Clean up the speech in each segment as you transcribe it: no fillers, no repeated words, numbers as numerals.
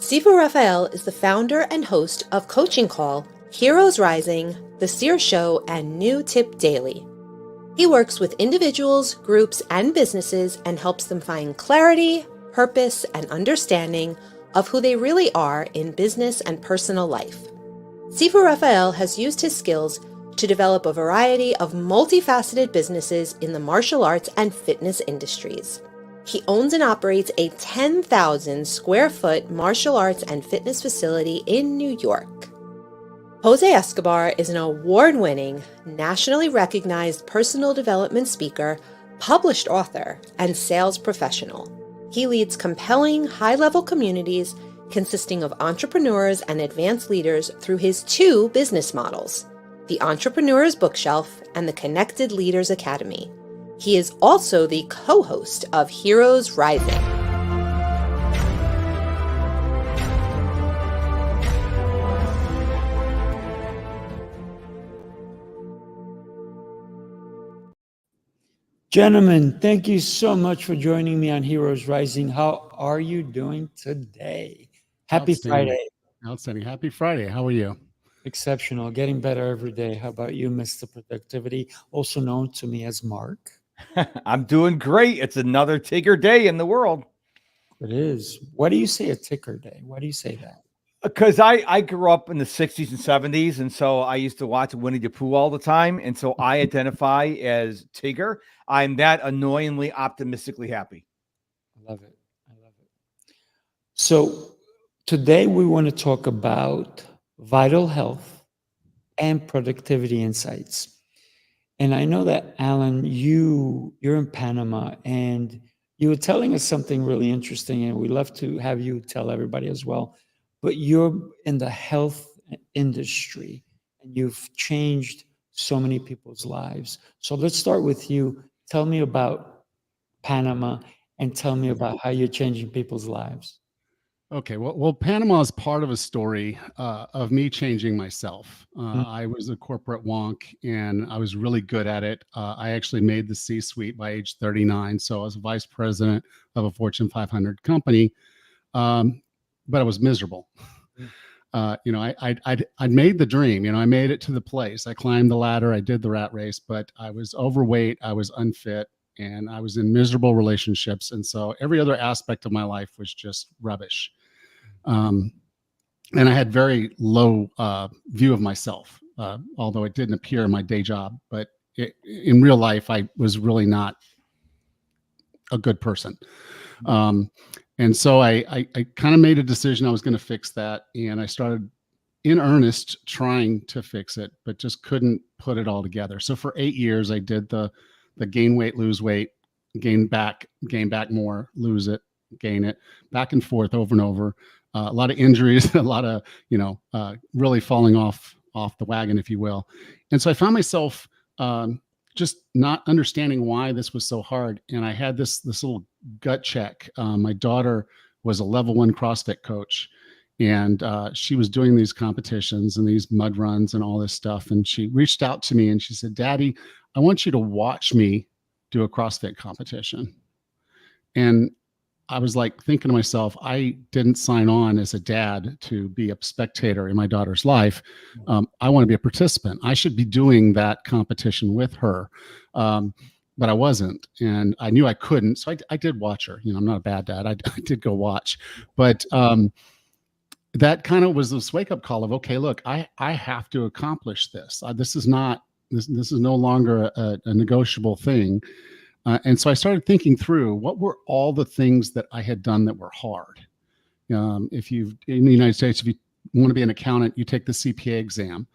Sifu Rafael is the founder and host of Coaching Call, Heroes Rising, The Seer Show, and New Tip Daily. He works with individuals, groups, and businesses and helps them find clarity, purpose, and understanding of who they really are in business and personal life. Sifu Rafael has used his skills to develop a variety of multifaceted businesses in the martial arts and fitness industries. He owns and operates a 10,000 square foot martial arts and fitness facility in New York. Jose Escobar is an award-winning, nationally recognized personal development speaker, published author, and sales professional. He leads compelling, high-level communities consisting of entrepreneurs and advanced leaders through his two business models, the Entrepreneur's Bookshelf and the Connected Leaders Academy. He is also the co-host of Heroes Rising. Gentlemen, thank you so much for joining me on Heroes Rising. How are you doing today? Happy Friday. Outstanding. Happy Friday. How are you? Exceptional. Getting better every day. How about you, Mr. Productivity, also known to me as Mark? I'm doing great. It's another Tigger day in the world. It is. Why do you say a ticker day? Why do you say that? Because I grew up in the 60s and 70s, and so I used to watch Winnie the Pooh all the time, and so I identify as Tigger. I'm that annoyingly optimistically happy. I love it. I love it. So today we want to talk about vital health and productivity insights. And I know that, Allan, you're in Panama, and you were telling us something really interesting, and we'd love to have you tell everybody as well. But you're in the health industry, and you've changed so many people's lives. So let's start with you. Tell me about Panama, and tell me about how you're changing people's lives. Okay, well, Panama is part of a story of me changing myself. I was a corporate wonk, and I was really good at it. I actually made the C-suite by age 39, so I was a vice president of a Fortune 500 company, but I was miserable. I'd made the dream. I made it to the place. I climbed the ladder. I did the rat race, but I was overweight. I was unfit, and I was in miserable relationships, and so every other aspect of my life was just rubbish. And I had very low view of myself, although it didn't appear in my day job. But in real life, I was really not a good person. And so I kind of made a decision I was going to fix that. And I started in earnest trying to fix it, but just couldn't put it all together. So for 8 years, I did the gain weight, lose weight, gain back more, lose it, gain it, back and forth over and over. A lot of injuries, a lot of, really falling off the wagon, if you will. And so I found myself just not understanding why this was so hard. And I had this little gut check. My daughter was a level 1 CrossFit coach, and she was doing these competitions and these mud runs and all this stuff. And she reached out to me and she said, "Daddy, I want you to watch me do a CrossFit competition." And I was like thinking to myself, I didn't sign on as a dad to be a spectator in my daughter's life. I want to be a participant. I should be doing that competition with her. But I wasn't, and I knew I couldn't. So I did watch her. I'm not a bad dad. I did go watch, but that kind of was this wake up call of, okay, look, I have to accomplish this. This is no longer a negotiable thing. And so I started thinking through what were all the things that I had done that were hard. If you've in the United States, if you want to be an accountant, you take the CPA exam.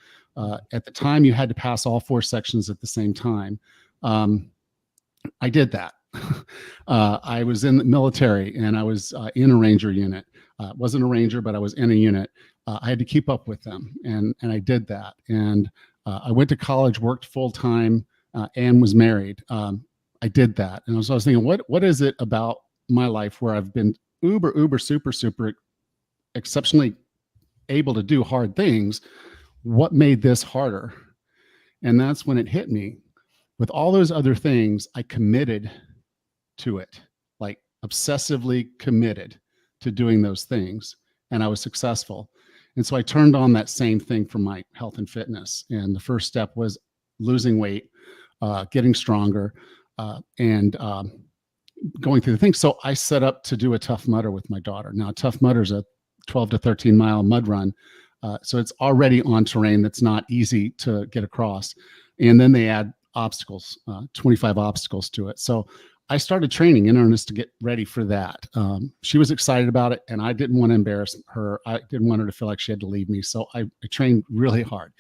At the time, you had to pass all 4 sections at the same time. I did that. I was in the military, and I was in a Ranger unit. Wasn't a Ranger, but I was in a unit. I had to keep up with them, and I did that. And I went to college, worked full time, and was married. I did that. And so I was thinking, what is it about my life where I've been uber, super exceptionally able to do hard things? What made this harder? And that's when it hit me. With all those other things, I committed to it, like obsessively committed to doing those things. and I was successful. And so I turned on that same thing for my health and fitness. And the first step was losing weight, getting stronger, and going through the thing. So I set up to do a Tough Mudder with my daughter. Now, Tough Mudder is a 12 to 13 mile mud run. So it's already on terrain that's not easy to get across. And then they add obstacles, 25 obstacles to it. So I started training in earnest to get ready for that. She was excited about it, and I didn't want to embarrass her. I didn't want her to feel like she had to leave me. So I trained really hard,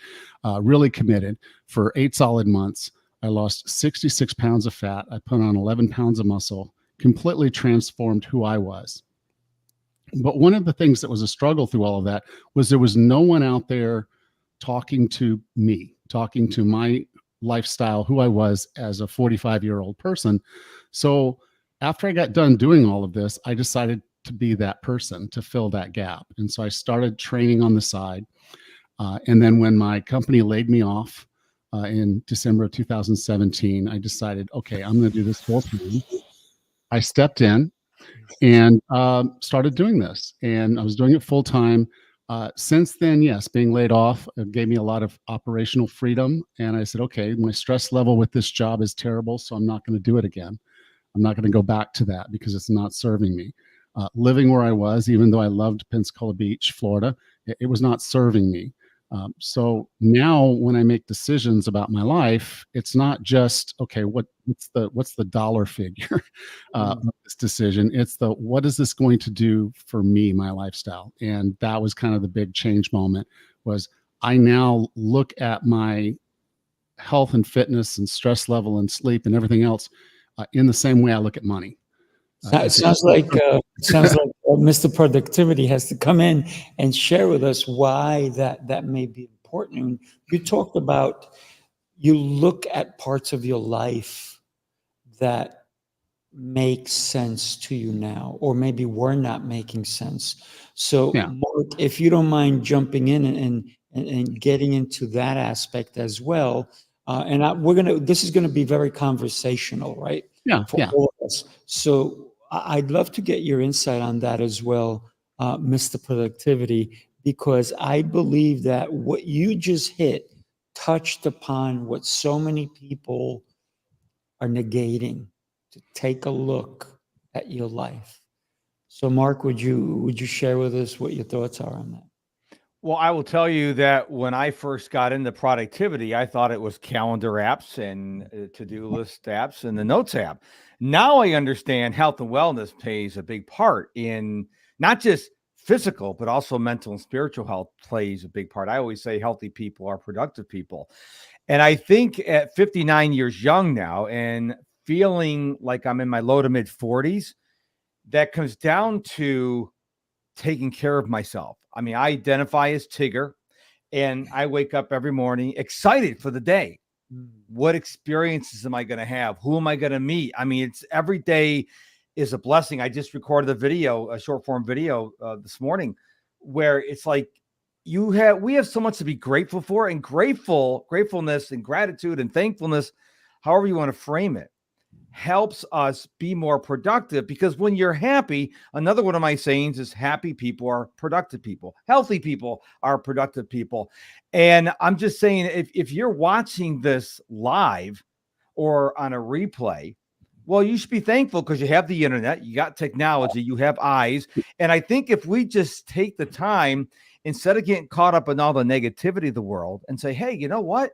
really committed for 8 solid months. I lost 66 pounds of fat. I put on 11 pounds of muscle, completely transformed who I was. But one of the things that was a struggle through all of that was there was no one out there talking to me, talking to my lifestyle, who I was as a 45-year-old person. So after I got done doing all of this, I decided to be that person, to fill that gap. And so I started training on the side. And then when my company laid me off in December of 2017, I decided, okay, I'm going to do this full time. I stepped in and started doing this. And I was doing it full time. Since then, yes, being laid off gave me a lot of operational freedom. And I said, okay, my stress level with this job is terrible, so I'm not going to do it again. I'm not going to go back to that because it's not serving me. Living where I was, even though I loved Pensacola Beach, Florida, it was not serving me. So now when I make decisions about my life, it's not just, okay, what's the dollar figure of this decision? It's what is this going to do for me, my lifestyle? And that was kind of the big change moment. Was I now look at my health and fitness and stress level and sleep and everything else in the same way I look at money. It sounds like Mr. Productivity has to come in and share with us why that may be important. And you talked about, you look at parts of your life that make sense to you now, or maybe were not making sense. So, Yeah. Mark, if you don't mind jumping in and getting into that aspect as well. This is gonna be very conversational, right? Yeah, For yeah. all of us. So I'd love to get your insight on that as well, Mr. Productivity, because I believe that what you just hit touched upon what so many people are negating, to take a look at your life. So Mark, would you share with us what your thoughts are on that? Well, I will tell you that when I first got into productivity, I thought it was calendar apps and to-do list apps and the notes app. Now I understand health and wellness plays a big part in not just physical, but also mental and spiritual health plays a big part. I always say healthy people are productive people. And I think at 59 years young now and feeling like I'm in my low to mid 40s, that comes down to taking care of myself. I mean, I identify as Tigger, and I wake up every morning excited for the day. What experiences am I going to have? Who am I going to meet? I mean, it's every day is a blessing. I just recorded a short form video this morning where it's like we have so much to be grateful for, and gratefulness and gratitude and thankfulness, however you want to frame it, helps us be more productive. Because when you're happy, another one of my sayings is happy people are productive people. Healthy people are productive people. And I'm just saying, if you're watching this live or on a replay, well, you should be thankful because you have the internet, you got technology, you have eyes. And I think if we just take the time, instead of getting caught up in all the negativity of the world, and say, hey, you know what?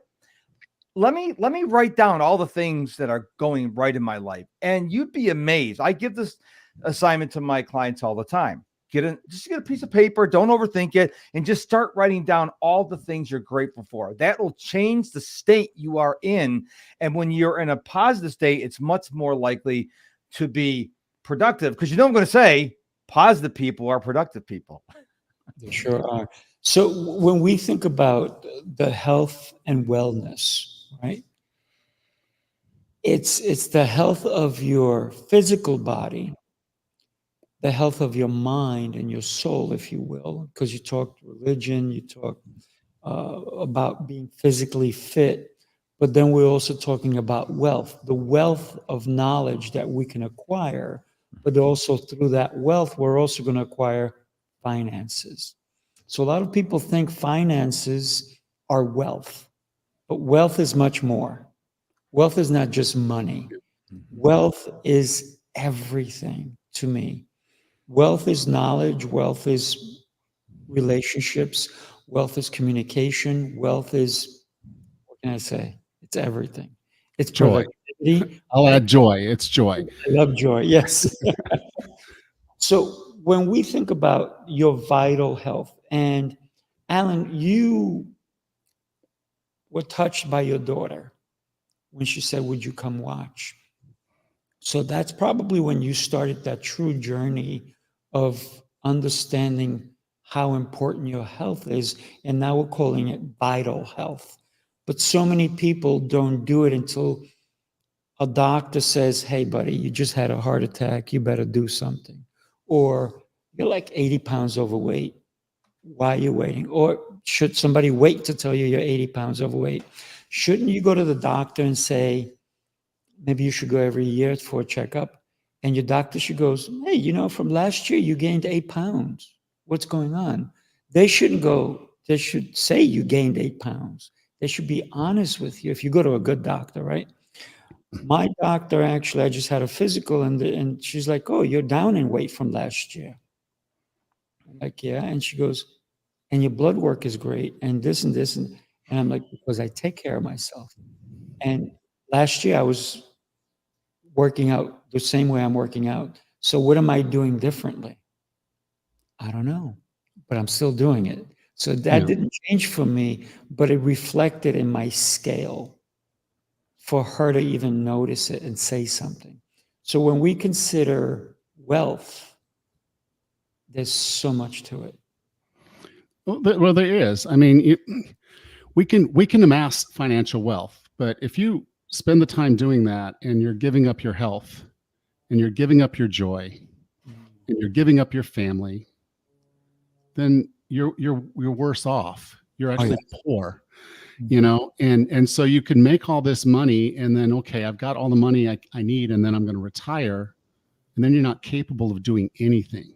Let me write down all the things that are going right in my life. And you'd be amazed. I give this assignment to my clients all the time. Just get a piece of paper, don't overthink it, and just start writing down all the things you're grateful for. That will change the state you are in. And when you're in a positive state, it's much more likely to be productive. Because I'm going to say positive people are productive people. They sure are. So when we think about the health and wellness, right? It's the health of your physical body, the health of your mind and your soul, if you will, because you talked religion, you talk about being physically fit, but then we're also talking about wealth, the wealth of knowledge that we can acquire, but also through that wealth, we're also going to acquire finances. So a lot of people think finances are wealth, but wealth is much more. Wealth is not just money. Wealth is everything to me. Wealth is knowledge. Wealth is relationships. Wealth is communication. Wealth is, what can I say? It's everything. It's Joy. productivity. I'll add joy. It's joy. I love joy. Yes. So when we think about your vital health, and Allan, you were touched by your daughter when she said, "Would you come watch?" So that's probably when you started that true journey of understanding how important your health is. And now we're calling it vital health. But so many people don't do it until a doctor says, "Hey, buddy, you just had a heart attack. You better do something." Or you're like 80 pounds overweight. Why are you waiting? Or should somebody wait to tell you you're 80 pounds overweight? Shouldn't you go to the doctor and say, maybe you should go every year for a checkup? And your doctor should go, "Hey, from last year, you gained 8 pounds. What's going on?" They shouldn't go, they should say you gained 8 pounds. They should be honest with you if you go to a good doctor, right? My doctor, actually, I just had a physical, and she's like, "Oh, you're down in weight from last year." I'm like, "Yeah." And she goes, "And your blood work is great, and this and this." And I'm like, "Because I take care of myself." And last year I was working out the same way I'm working out. So what am I doing differently? I don't know, but I'm still doing it. So that Yeah. didn't change for me, but it reflected in my scale for her to even notice it and say something. So when we consider wealth, there's so much to it. Well, there is. I mean, we can amass financial wealth, but if you spend the time doing that and you're giving up your health and you're giving up your joy and you're giving up your family, then you're worse off. You're actually poor, and so you can make all this money and then, okay, I've got all the money I need, and then I'm going to retire, and then you're not capable of doing anything.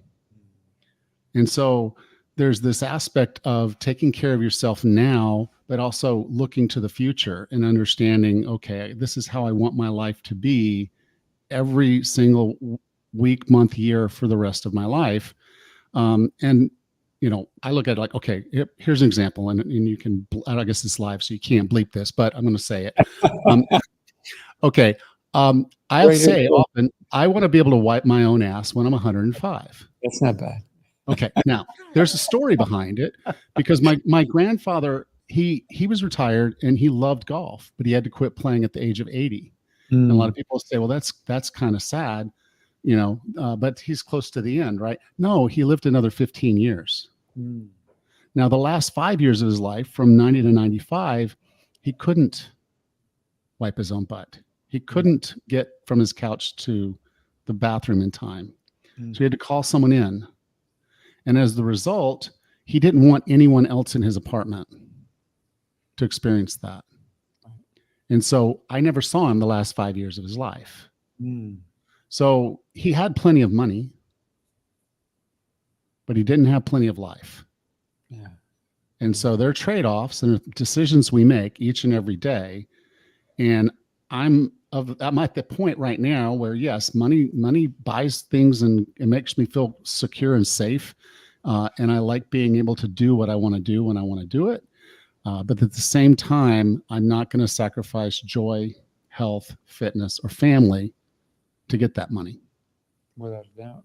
And so there's this aspect of taking care of yourself now, but also looking to the future and understanding, okay, this is how I want my life to be every single week, month, year for the rest of my life. And I look at it like, okay, here's an example, and you can, I guess it's live, so you can't bleep this, but I'm going to say it. Okay. I say often, I want to be able to wipe my own ass when I'm 105. That's not bad. Okay. Now there's a story behind it, because my grandfather, he was retired and he loved golf, but he had to quit playing at the age of 80. And a lot of people say, well, that's kind of sad, but he's close to the end, right? No, he lived another 15 years. Now, the last 5 years of his life, from 90 to 95, he couldn't wipe his own butt. He couldn't get from his couch to the bathroom in time. So he had to call someone in. And as the result, he didn't want anyone else in his apartment to experience that. And so I never saw him the last 5 years of his life. So he had plenty of money, but he didn't have plenty of life. Yeah. And so there are trade-offs and decisions we make each and every day. And I'm at the point right now where, yes, money buys things and it makes me feel secure and safe. And I like being able to do what I want to do when I want to do it. But at the same time, I'm not going to sacrifice joy, health, fitness, or family to get that money. Without a doubt.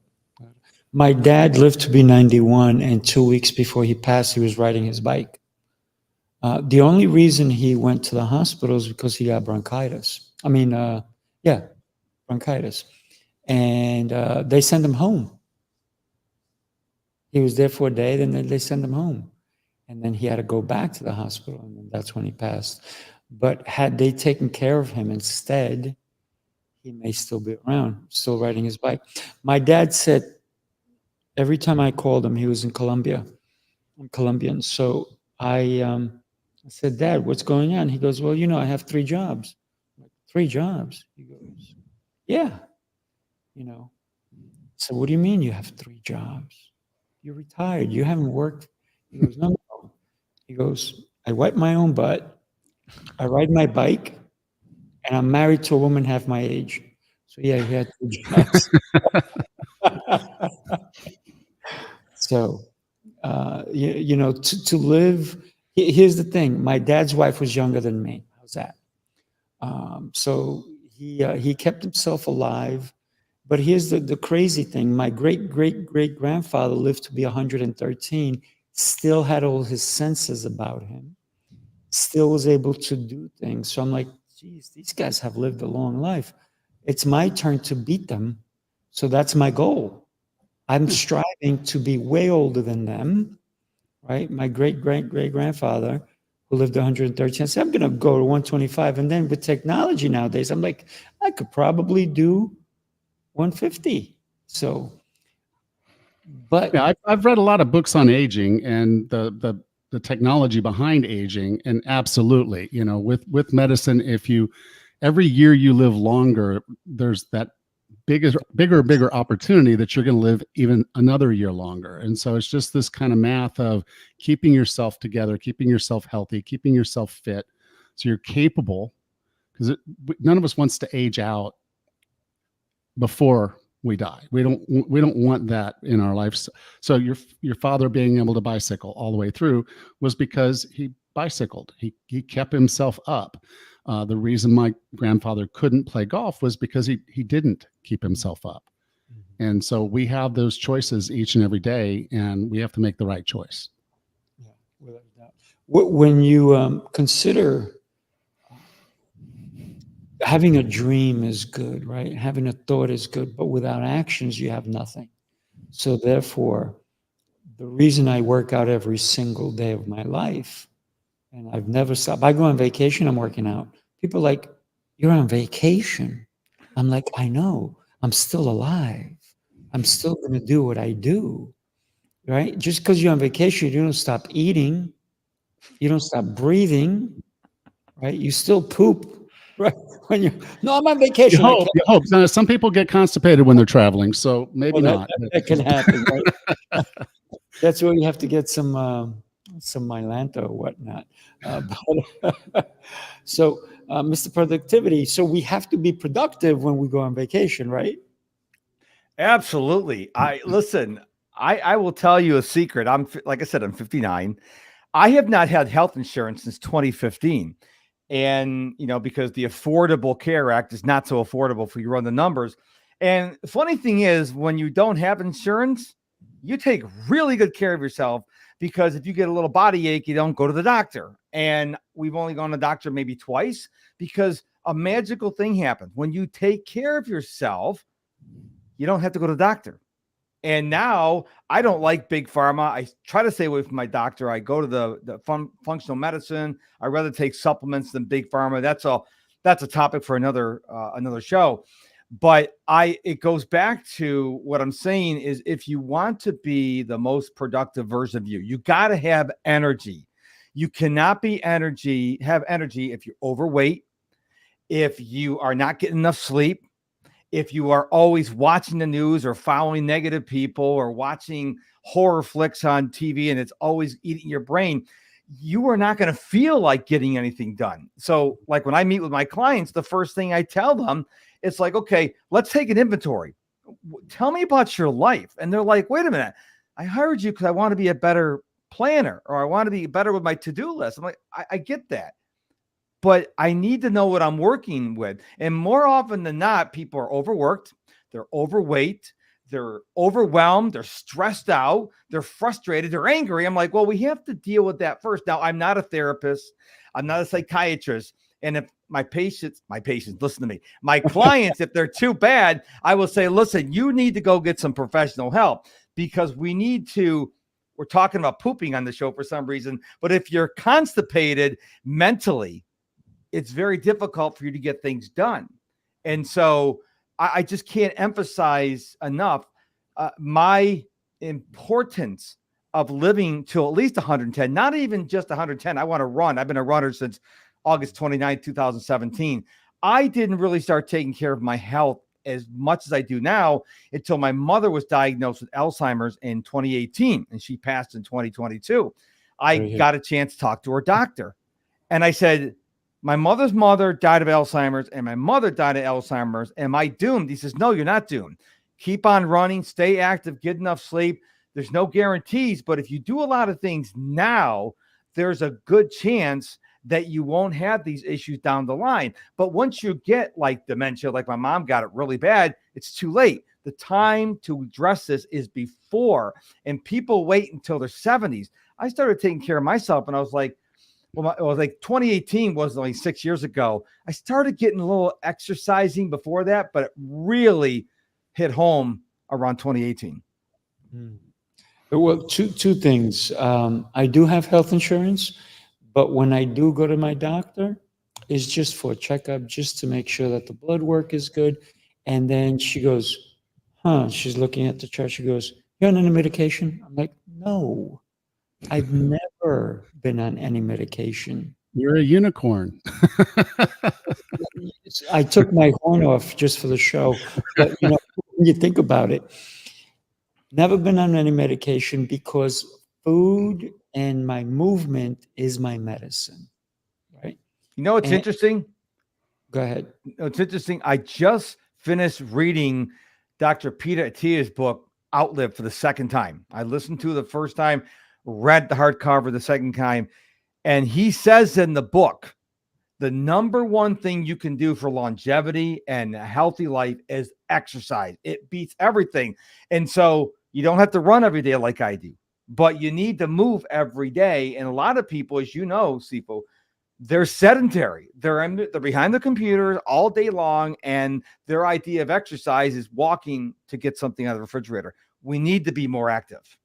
My dad lived to be 91, and 2 weeks before he passed, he was riding his bike. The only reason he went to the hospital is because he got bronchitis. Bronchitis. And they sent him home. He was there for a day, then they sent him home. And then he had to go back to the hospital, and that's when he passed. But had they taken care of him instead, he may still be around, still riding his bike. My dad said every time I called him, he was in Colombia. I'm Colombian. So I said, "Dad, what's going on?" He goes, "Well, I have 3 jobs." I'm like, 3 jobs? He goes, "Yeah." So what do you mean you have 3 jobs? you're retired. You haven't worked. He goes, no, no. He goes, I wipe my own butt. I ride my bike, and I'm married to a woman half my age. So yeah, he had 2 jobs. So, to live, here's the thing. My dad's wife was younger than me. How's that? So he kept himself alive. But here's the crazy thing. My great-great-great-grandfather lived to be 113, still had all his senses about him, still was able to do things. So I'm like, geez, these guys have lived a long life. It's my turn to beat them. So that's my goal. I'm striving to be way older than them, right? My great-great-great-grandfather, who lived 113, I said, I'm going to go to 125. And then with technology nowadays, I'm like, I could probably do 150. So, but Yeah, I've read a lot of books on aging and the technology behind aging, and absolutely, with medicine, every year you live longer, there's that bigger opportunity that you're going to live even another year longer. And so it's just this kind of math of keeping yourself together, keeping yourself healthy, keeping yourself fit, so you're capable, because none of us wants to age out before we die. We don't want that in our lives. So your father being able to bicycle all the way through was because he bicycled. He kept himself up. The reason my grandfather couldn't play golf was because he didn't keep himself up. And so we have those choices each and every day, and we have to make the right choice. Yeah, without a doubt. When you consider having a dream is good, right? Having a thought is good, but without actions, you have nothing. So therefore, the reason I work out every single day of my life, and I've never stopped. I go on vacation, I'm working out. People are like, you're on vacation. I'm like, I know, I'm still alive. I'm still going to do what I do, right? Just because you're on vacation, you don't stop eating. You don't stop breathing, right? You still poop, right? No, I'm on vacation. You hope. Now, some people get constipated when they're traveling, so maybe not. That can happen, right? That's where you have to get some Mylanta or whatnot. So, Mr. Productivity, so we have to be productive when we go on vacation, right? Absolutely. Listen, I will tell you a secret. Like I said, I'm 59. I have not had health insurance since 2015. And, because the Affordable Care Act is not so affordable for you run the numbers. And the funny thing is, when you don't have insurance, you take really good care of yourself, because if you get a little body ache, you don't go to the doctor. And we've only gone to the doctor maybe twice, because a magical thing happens. When you take care of yourself, you don't have to go to the doctor. And now I don't like big pharma. I try to stay away from my doctor. I go to the functional medicine. I rather take supplements than big pharma. That's a topic for another show. But it goes back to what I'm saying is, if you want to be the most productive version of you got to have energy. You cannot have energy if you're overweight, if you are not getting enough sleep, if you are always watching the news or following negative people or watching horror flicks on TV and it's always eating your brain. You are not going to feel like getting anything done. So like when I meet with my clients, the first thing I tell them, it's like, okay, let's take an inventory. Tell me about your life. And they're like, wait a minute, I hired you because I want to be a better planner, or I want to be better with my to-do list. I'm like, I get that, but I need to know what I'm working with. And more often than not, people are overworked, they're overweight, they're overwhelmed, they're stressed out, they're frustrated, they're angry. I'm like, well, we have to deal with that first. Now, I'm not a therapist, I'm not a psychiatrist. And if my patients, listen to me, my clients, if they're too bad, I will say, listen, you need to go get some professional help, because we're talking about pooping on the show for some reason. But if you're constipated mentally, it's very difficult for you to get things done. And so I just can't emphasize enough my importance of living to at least 110, not even just 110. I want to run. I've been a runner since August 29, 2017. I didn't really start taking care of my health as much as I do now until my mother was diagnosed with Alzheimer's in 2018 and she passed in 2022. I got a chance to talk to her doctor. And I said, my mother's mother died of Alzheimer's and my mother died of Alzheimer's. Am I doomed? He says, no, you're not doomed. Keep on running, stay active, get enough sleep. There's no guarantees, but if you do a lot of things now, there's a good chance that you won't have these issues down the line. But once you get like dementia, like my mom got it really bad, it's too late. The time to address this is before, and people wait until their 70s. I started taking care of myself, and I was like, well, it was like 2018 was only 6 years ago. I started getting a little exercising before that, but it really hit home around 2018. Well, two things. I do have health insurance, but when I do go to my doctor, it's just for a checkup, just to make sure that the blood work is good. And then she goes, she's looking at the chart. She goes, "You're on any medication?" I'm like, "No, I've never been on any medication." You're a unicorn. I took my horn off just for the show. But, when you think about it, never been on any medication because food and my movement is my medicine, right? It's interesting. Go ahead. It's interesting. I just finished reading Dr. Peter Attia's book, Outlive, for the second time. I listened to it the first time, read the hardcover the second time, and he says in the book, the number one thing you can do for longevity and a healthy life is exercise. It beats everything. And so you don't have to run every day like I do, but you need to move every day. And a lot of people, as you know, Sifu, they're sedentary. They're behind the computers all day long, and their idea of exercise is walking to get something out of the refrigerator. We need to be more active.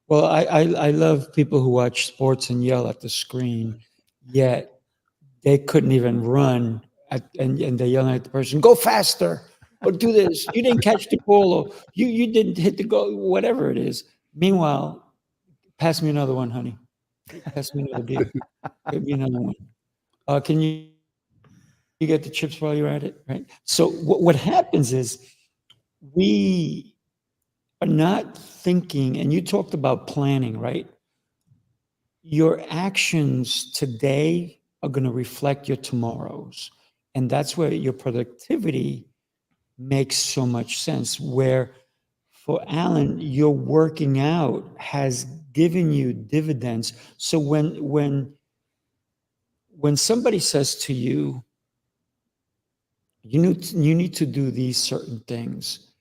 Well, I love people who watch sports and yell at the screen, yet they couldn't even run, and they're yelling at the person, "Go faster," or "Do this. You didn't catch the ball," or you didn't hit the goal," whatever it is. Meanwhile, pass me another one, honey. Pass me another beer. Give me another one. Can you get the chips while you're at it, right? So what happens is we are not thinking, and you talked about planning, right? Your actions today are going to reflect your tomorrows. And that's where your productivity makes so much sense. Where for Allan, your working out has given you dividends. So when somebody says to you, you need to do these certain things,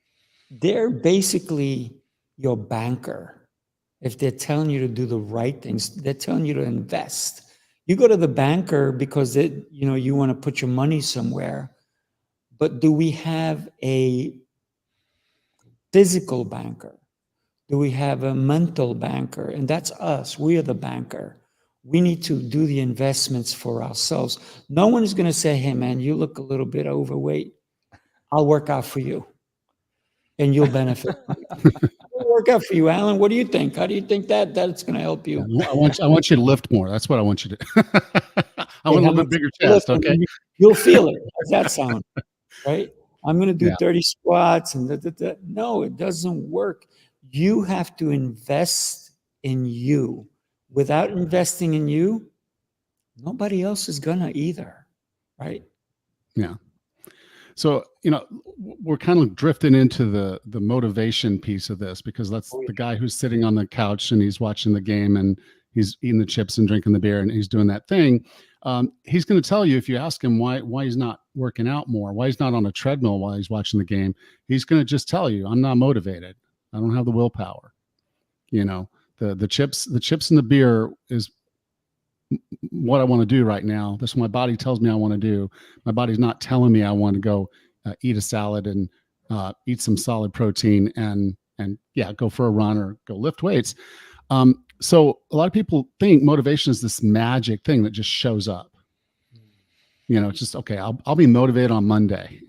they're basically your banker. If they're telling you to do the right things, they're telling you to invest. You go to the banker because you want to put your money somewhere. But do we have a physical banker? Do we have a mental banker? And that's us. We are the banker. We need to do the investments for ourselves. No one is going to say, "Hey, man, you look a little bit overweight. I'll work out for you. And you'll benefit." I'll work out for you, Allan. What do you think? How do you think that's going to help you? I want you to lift more. That's what I want you to do. I want a little bit bigger chest, okay? You'll feel it. How's that sound? Right? I'm going to do 30 squats and No, it doesn't work. You have to invest in you. Without investing in you, nobody else is going to either, right? Yeah. So, we're kind of drifting into the motivation piece of this, because that's the guy who's sitting on the couch and he's watching the game and he's eating the chips and drinking the beer and he's doing that thing. He's going to tell you, if you ask him why he's not working out more, why he's not on a treadmill while he's watching the game, he's going to just tell you, "I'm not motivated. I don't have the willpower." The chips and the beer is what I want to do right now. That's what my body tells me I want to do. My body's not telling me I want to go eat a salad and eat some solid protein and go for a run or go lift weights. So a lot of people think motivation is this magic thing that just shows up. It's just, okay, I'll be motivated on Monday.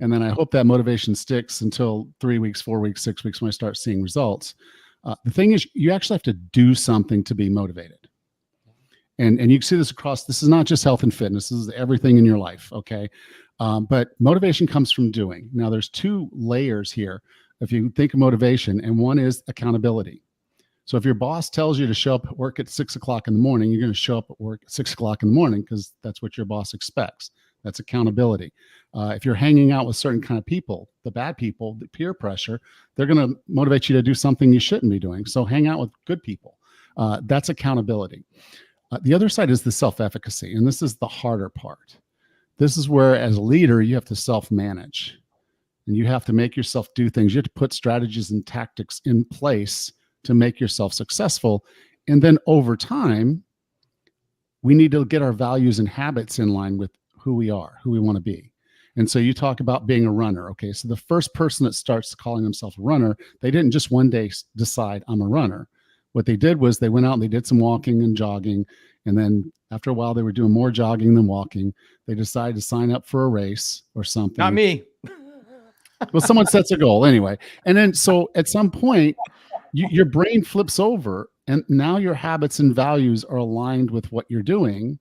And then I hope that motivation sticks until 3 weeks, 4 weeks, 6 weeks when I start seeing results. The thing is, you actually have to do something to be motivated. And you can see this across, this is not just health and fitness, this is everything in your life, okay? But motivation comes from doing. Now, there's two layers here if you think of motivation, and one is accountability. So if your boss tells you to show up at work at 6 o'clock in the morning, you're going to show up at work at 6 o'clock in the morning because that's what your boss expects. That's accountability. If you're hanging out with certain kind of people, the bad people, the peer pressure, they're going to motivate you to do something you shouldn't be doing. So hang out with good people. That's accountability. The other side is the self-efficacy, and this is the harder part. This is where, as a leader, you have to self-manage, and you have to make yourself do things. You have to put strategies and tactics in place to make yourself successful. And then over time, we need to get our values and habits in line with who we are, who we want to be. And so you talk about being a runner. Okay, so the first person that starts calling themselves a runner, they didn't just one day decide I'm a runner. What they did was they went out and they did some walking and jogging. And then after a while, they were doing more jogging than walking. They decided to sign up for a race or something. Not me. Well, someone sets a goal anyway. And then so at some point, your brain flips over, and now your habits and values are aligned with what you're doing.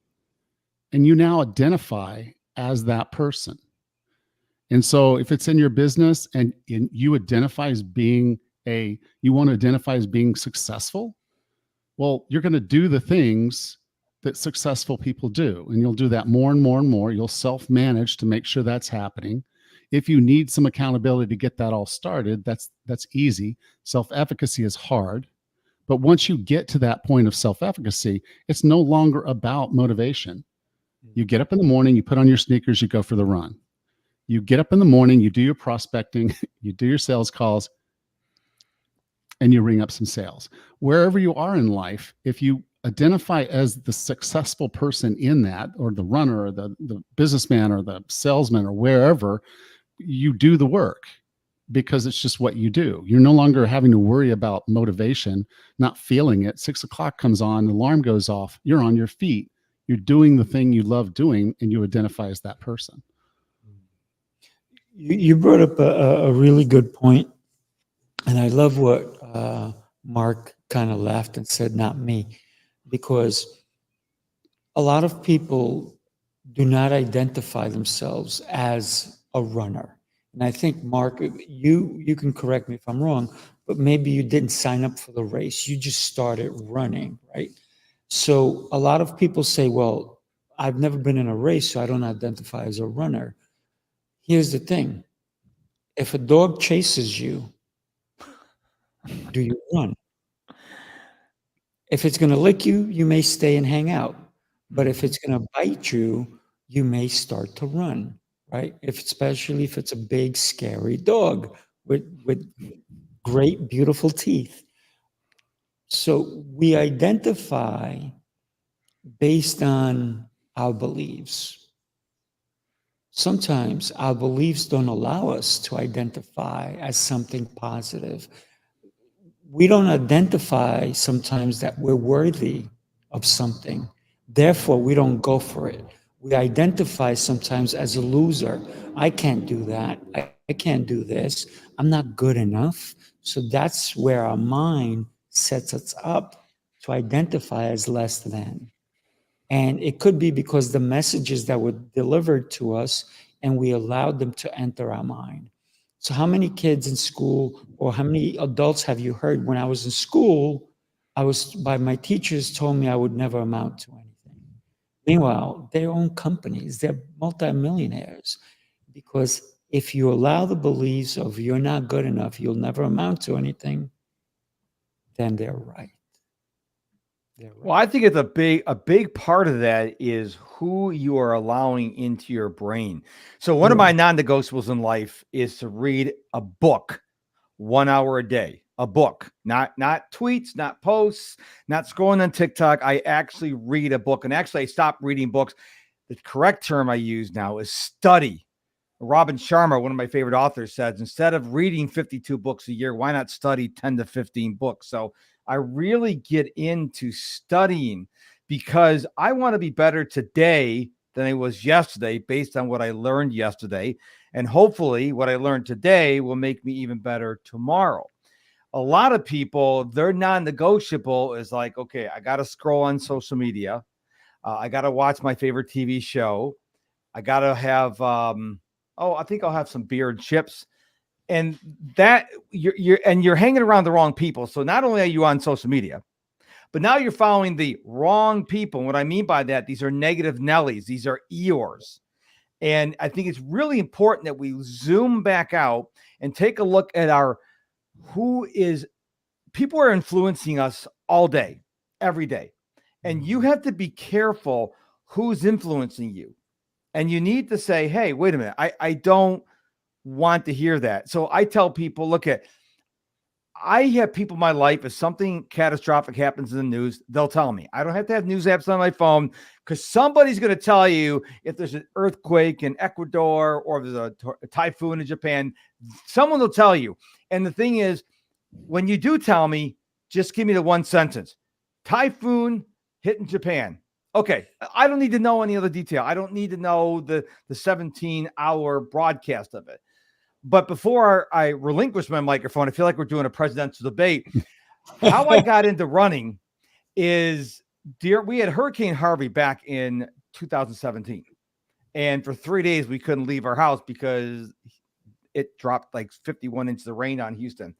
And you now identify as that person. And so if it's in your business and you identify as being you want to identify as being successful, well, you're going to do the things that successful people do. And you'll do that more and more and more. You'll self-manage to make sure that's happening. If you need some accountability to get that all started, that's easy. Self-efficacy is hard. But once you get to that point of self-efficacy, it's no longer about motivation. You get up in the morning, you put on your sneakers, you go for the run. You get up in the morning, you do your prospecting, you do your sales calls, and you ring up some sales. Wherever you are in life, if you identify as the successful person in that, or the runner, or the businessman, or the salesman, or wherever, you do the work because it's just what you do. You're no longer having to worry about motivation, not feeling it. 6 o'clock comes on, the alarm goes off, you're on your feet. You're doing the thing you love doing, and you identify as that person. You brought up a really good point, and I love what Mark kind of laughed and said, not me, because a lot of people do not identify themselves as a runner. And I think, Mark, you can correct me if I'm wrong, but maybe you didn't sign up for the race. You just started running, right? So a lot of people say, well, I've never been in a race, so I don't identify as a runner. Here's the thing. If a dog chases you, do you run? If it's going to lick you, you may stay and hang out. But if it's going to bite you, you may start to run, right? Especially if it's a big, scary dog with great, beautiful teeth. So we identify based on our beliefs. Sometimes our beliefs don't allow us to identify as something positive. We don't identify sometimes that we're worthy of something. Therefore, we don't go for it. We identify sometimes as a loser. I can't do that. I can't do this. I'm not good enough. So that's where our mind sets us up to identify as less than. And it could be because the messages that were delivered to us and we allowed them to enter our mind. So how many kids in school, or how many adults have you heard, when I was in school, my teachers told me I would never amount to anything. Meanwhile, they own companies, they're multimillionaires. Because if you allow the beliefs of you're not good enough, you'll never amount to anything, then they're right. Well, I think it's a big part of that is who you are allowing into your brain. So one of my non-negotiables in life is to read a book 1 hour a day, a book, not tweets, not posts, not scrolling on TikTok. I actually read a book, and actually I stopped reading books. The correct term I use now is study. Robin Sharma, one of my favorite authors, says, instead of reading 52 books a year, why not study 10 to 15 books? So I really get into studying because I want to be better today than I was yesterday based on what I learned yesterday. And hopefully what I learned today will make me even better tomorrow. A lot of people, their non-negotiable is like, okay, I got to scroll on social media. I got to watch my favorite TV show. I got to have, I think I'll have some beer and chips. And that you're hanging around the wrong people. So not only are you on social media, but now you're following the wrong people. And what I mean by that, these are negative Nellies. These are Eeyores. And I think it's really important that we zoom back out and take a look at people are influencing us all day, every day. And you have to be careful who's influencing you. And you need to say, hey, wait a minute, I don't want to hear that. So I tell people, I have people in my life, if something catastrophic happens in the news, they'll tell me. I don't have to have news apps on my phone because somebody's going to tell you if there's an earthquake in Ecuador or if there's a typhoon in Japan. Someone will tell you. And the thing is, when you do tell me, just give me the one sentence. Typhoon hitting Japan. Okay, I don't need to know any other detail. I don't need to know the 17-hour broadcast of it. But before I relinquish my microphone, I feel like we're doing a presidential debate. How I got into running is, we had Hurricane Harvey back in 2017. And for 3 days, we couldn't leave our house because it dropped like 51 inches of rain on Houston.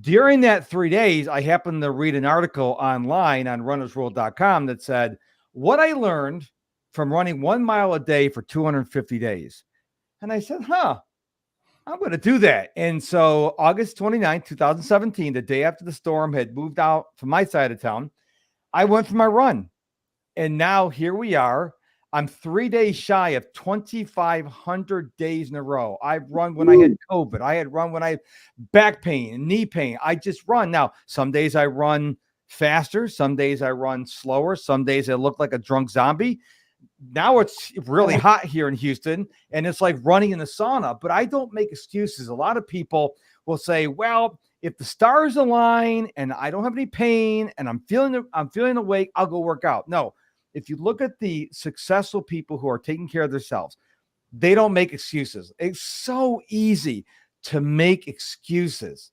During that 3 days, I happened to read an article online on runnersworld.com that said, what I learned from running 1 mile a day for 250 days. And I said, I'm going to do that. And so August 29, 2017, the day after the storm had moved out from my side of town, I went for my run. And now here we are. I'm 3 days shy of 2,500 days in a row. I've run when I had COVID. I had run when I had back pain, knee pain. I just run. Now, some days I run faster. Some days I run slower. Some days I look like a drunk zombie. Now it's really hot here in Houston and it's like running in the sauna, but I don't make excuses. A lot of people will say, well, if the stars align and I don't have any pain and I'm feeling awake, I'll go work out. No, if you look at the successful people who are taking care of themselves, they don't make excuses. It's so easy to make excuses.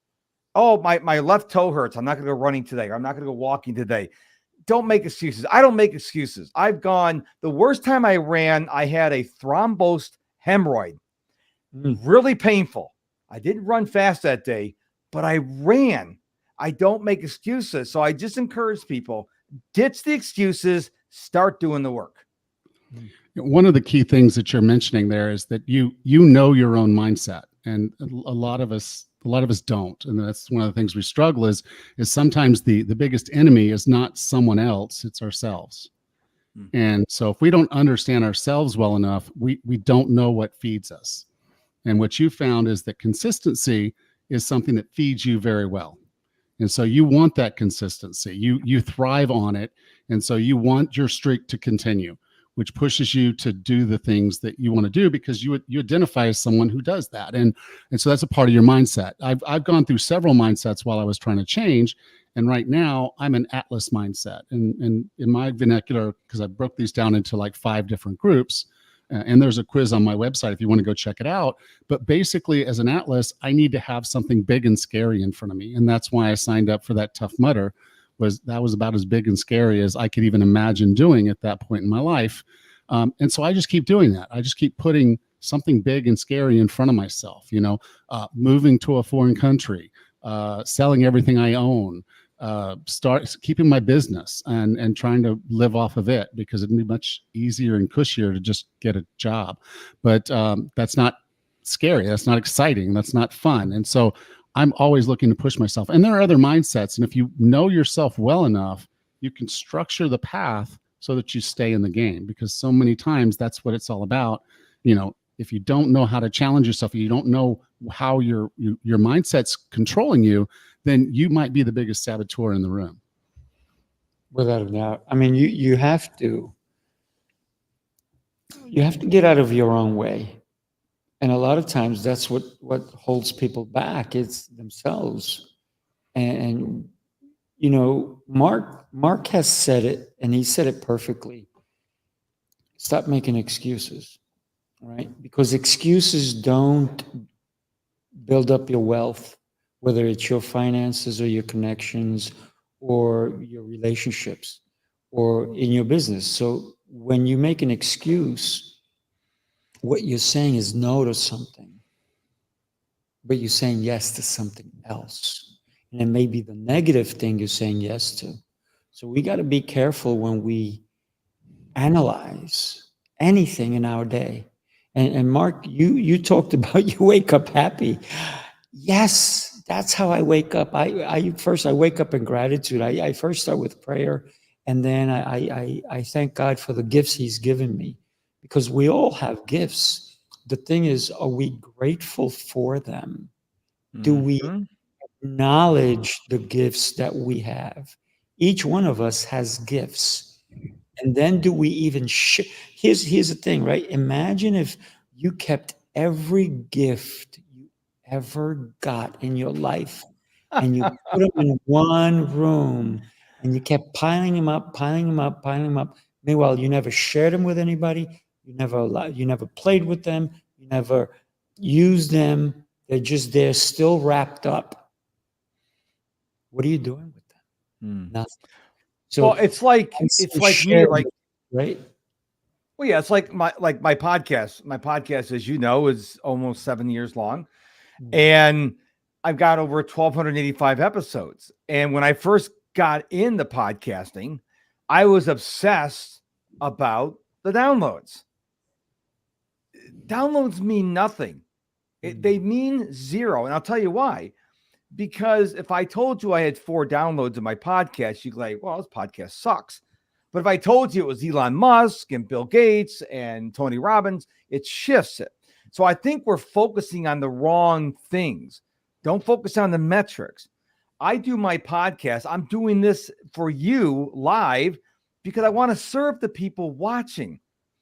Oh, my left toe hurts. I'm not going to go running today. Or I'm not going to go walking today. Don't make excuses. I don't make excuses. The worst time I ran, I had a thrombosed hemorrhoid. Really painful. I didn't run fast that day, but I ran. I don't make excuses. So I just encourage people, ditch the excuses, start doing the work. One of the key things that you're mentioning there is that you know your own mindset, and a lot of us don't, and that's one of the things we struggle is sometimes the biggest enemy is not someone else, it's ourselves. And so if we don't understand ourselves well enough, we don't know what feeds us. And what you found is that consistency is something that feeds you very well. And so you want that consistency. You thrive on it. And so you want your streak to continue, which pushes you to do the things that you want to do because you identify as someone who does that. And so that's a part of your mindset. I've gone through several mindsets while I was trying to change. And right now I'm an Atlas mindset. And in my vernacular, because I broke these down into like 5 different groups, and there's a quiz on my website if you want to go check it out. But basically, as an Atlas, I need to have something big and scary in front of me. And that's why I signed up for that Tough Mudder. That was about as big and scary as I could even imagine doing at that point in my life. And so I just keep doing that. I just keep putting something big and scary in front of myself, moving to a foreign country, selling everything I own, start keeping my business and trying to live off of it, because it'd be much easier and cushier to just get a job. But that's not scary. That's not exciting. That's not fun. And so I'm always looking to push myself. And there are other mindsets. And if you know yourself well enough, you can structure the path so that you stay in the game, because so many times that's what it's all about. If you don't know how to challenge yourself, you don't know how your mindset's controlling you, then you might be the biggest saboteur in the room. Without a doubt. I mean, you have to get out of your own way. And a lot of times that's what holds people back. It's themselves. And Mark has said it, and he said it perfectly. Stop making excuses, right? Because excuses don't build up your wealth, whether it's your finances or your connections or your relationships or in your business. So when you make an excuse, what you're saying is no to something, but you're saying yes to something else. And it may be the negative thing you're saying yes to. So we got to be careful when we analyze anything in our day. And Mark, you talked about you wake up happy. Yes, that's how I wake up. I wake up in gratitude. I first start with prayer, and then I thank God for the gifts He's given me, because we all have gifts. The thing is, are we grateful for them? Do we acknowledge the gifts that we have? Each one of us has gifts. And then do we even here's the thing, right? Imagine if you kept every gift you ever got in your life and you put them in one room and you kept piling them up. Meanwhile, you never shared them with anybody. You never played with them. You never used them. They're just there, still wrapped up. What are you doing with them? Nothing. So well, it's like me, like, right? Well, yeah, it's like my podcast. My podcast, as you know, is almost 7 years long, and I've got over 1,285 episodes. And when I first got into podcasting, I was obsessed about the downloads. Downloads mean nothing. They mean zero, and I'll tell you why. Because if I told you I had 4 downloads of my podcast, you'd be like, well, this podcast sucks. But if I told you it was Elon Musk and Bill Gates and Tony Robbins, it shifts it. So I think we're focusing on the wrong things. Don't focus on the metrics. I do my podcast. I'm doing this for you live because I want to serve the people watching.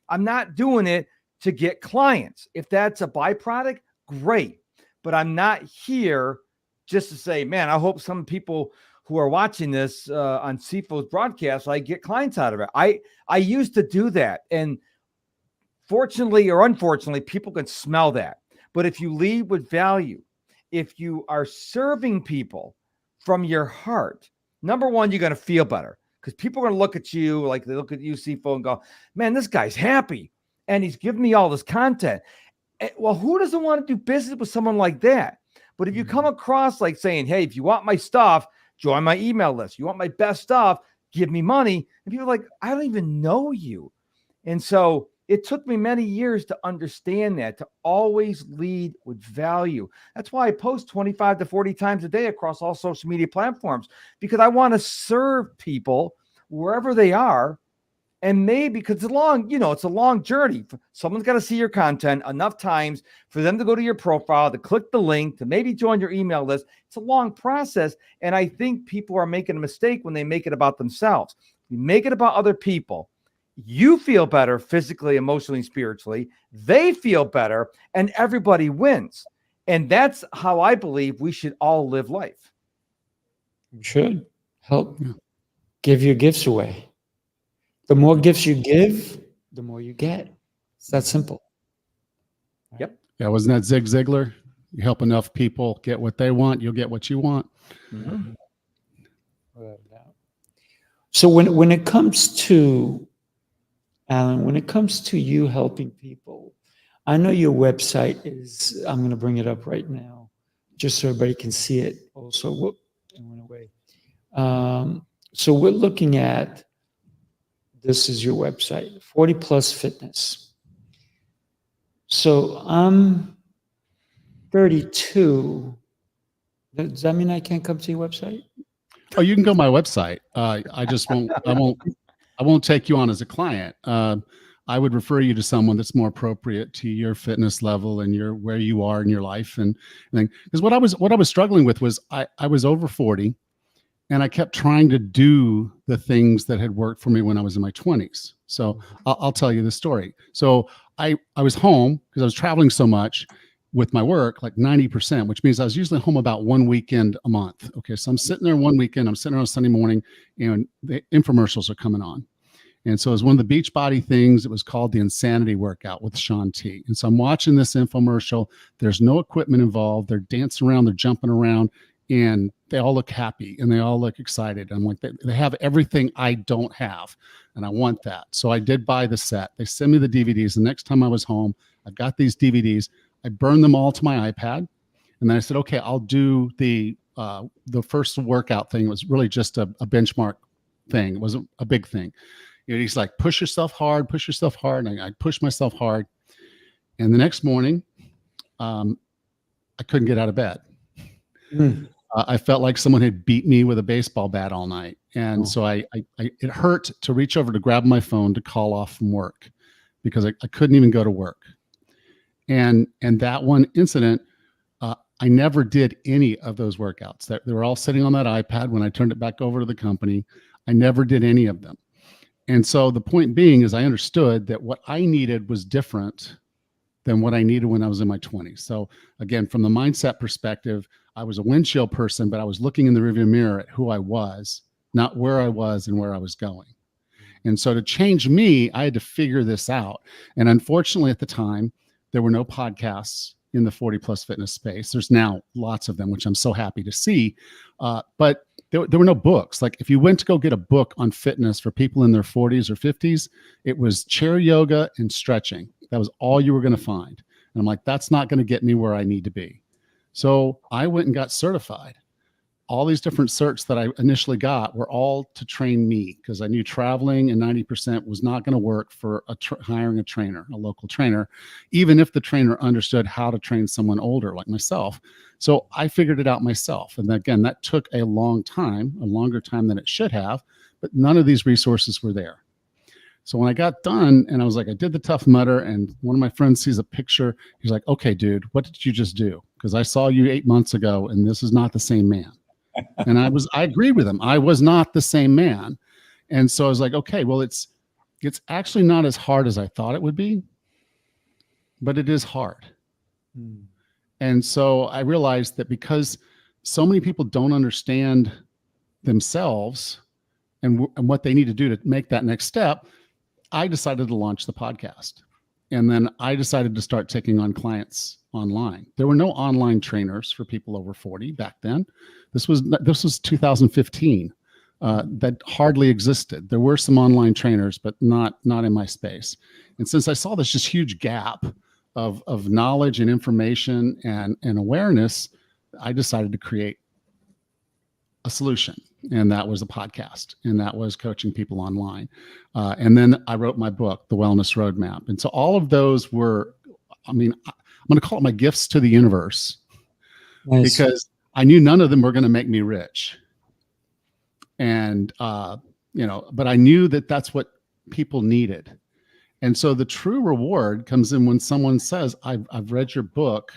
I'm not doing it to get clients. If that's a byproduct, great. But I'm not here just to say, man, I hope some people who are watching this on Sifu's broadcast, I get clients out of it. I used to do that. And fortunately or unfortunately, people can smell that. But if you lead with value, if you are serving people from your heart, number one, you're going to feel better, because people are going to look at you like they look at you, Sifu, and go, man, this guy's happy and he's giving me all this content. Well, who doesn't want to do business with someone like that? But if you come across like saying, hey, if you want my stuff, join my email list. You want my best stuff, give me money. And people are like, I don't even know you. And so it took me many years to understand that, to always lead with value. That's why I post 25 to 40 times a day across all social media platforms, because I want to serve people wherever they are. And maybe because it's a long journey. Someone's got to see your content enough times for them to go to your profile, to click the link, to maybe join your email list. It's a long process. And I think people are making a mistake when they make it about themselves. You make it about other people. You feel better physically, emotionally, spiritually. They feel better, and everybody wins. And that's how I believe we should all live life. You should help give your gifts away. The more gifts you give, the more you get. It's that simple. Yep. Yeah, wasn't that Zig Ziglar? You help enough people get what they want, you'll get what you want. Mm-hmm. So when it comes to, Allan, when it comes to you helping people, I know your website is, I'm going to bring it up right now, just so everybody can see it also. Whoop, it went away. So we're looking at, this is your website, 40 Plus Fitness. So I'm 32. Does that mean I can't come to your website? Oh, you can go to my website. I just won't. I won't take you on as a client. I would refer you to someone that's more appropriate to your fitness level and where you are in your life. And because what I was struggling with was I was over 40. And I kept trying to do the things that had worked for me when I was in my 20s. So I'll tell you the story. So I was home because I was traveling so much with my work, like 90%, which means I was usually home about one weekend a month. Okay, so I'm sitting there one weekend, I'm sitting there on Sunday morning, and the infomercials are coming on. And so it was one of the Beachbody things. It was called the Insanity Workout with Shaun T. And so I'm watching this infomercial. There's no equipment involved. They're dancing around, they're jumping around. And they all look happy and they all look excited. I'm like, they have everything I don't have, and I want that. So I did buy the set. They sent me the DVDs. The next time I was home, I got these DVDs. I burned them all to my iPad, and then I said, okay, I'll do the first workout thing. It was really just a benchmark thing. It wasn't a big thing. He's like, push yourself hard. And I pushed myself hard. And the next morning, I couldn't get out of bed. I felt like someone had beat me with a baseball bat all night. And so it hurt to reach over to grab my phone to call off from work because I couldn't even go to work. And that one incident, I never did any of those workouts. They were all sitting on that iPad. When I turned it back over to the company, I never did any of them. And so the point being is I understood that what I needed was different than what I needed when I was in my 20s. So again, from the mindset perspective, I was a windshield person, but I was looking in the rearview mirror at who I was, not where I was and where I was going. And so to change me, I had to figure this out. And unfortunately at the time, there were no podcasts in the 40 plus fitness space. There's now lots of them, which I'm so happy to see. But there were no books. Like if you went to go get a book on fitness for people in their 40s or 50s, it was chair yoga and stretching. That was all you were going to find. And I'm like, that's not going to get me where I need to be. So I went and got certified. All these different certs that I initially got were all to train me because I knew traveling and 90% was not going to work for hiring a trainer, a local trainer, even if the trainer understood how to train someone older like myself. So I figured it out myself. And again, that took a long time, a longer time than it should have, but none of these resources were there. So when I got done and I was like, I did the Tough Mudder, and one of my friends sees a picture. He's like, okay, dude, what did you just do? Because I saw you 8 months ago and this is not the same man. And I agreed with him. I was not the same man. And so I was like, okay, well, it's actually not as hard as I thought it would be, but it is hard. And so I realized that because so many people don't understand themselves and what they need to do to make that next step, I decided to launch the podcast. And then I decided to start taking on clients online. There were no online trainers for people over 40 back then. This was 2015. That hardly existed. There were some online trainers, but not in my space. And since I saw this just huge gap of knowledge and information and awareness, I decided to create a solution. And that was a podcast, and that was coaching people online. And then I wrote my book, The Wellness Roadmap. And so all of those were, I'm going to call it my gifts to the universe. Nice. Because I knew none of them were going to make me rich. And, but I knew that that's what people needed. And so the true reward comes in when someone says, I've read your book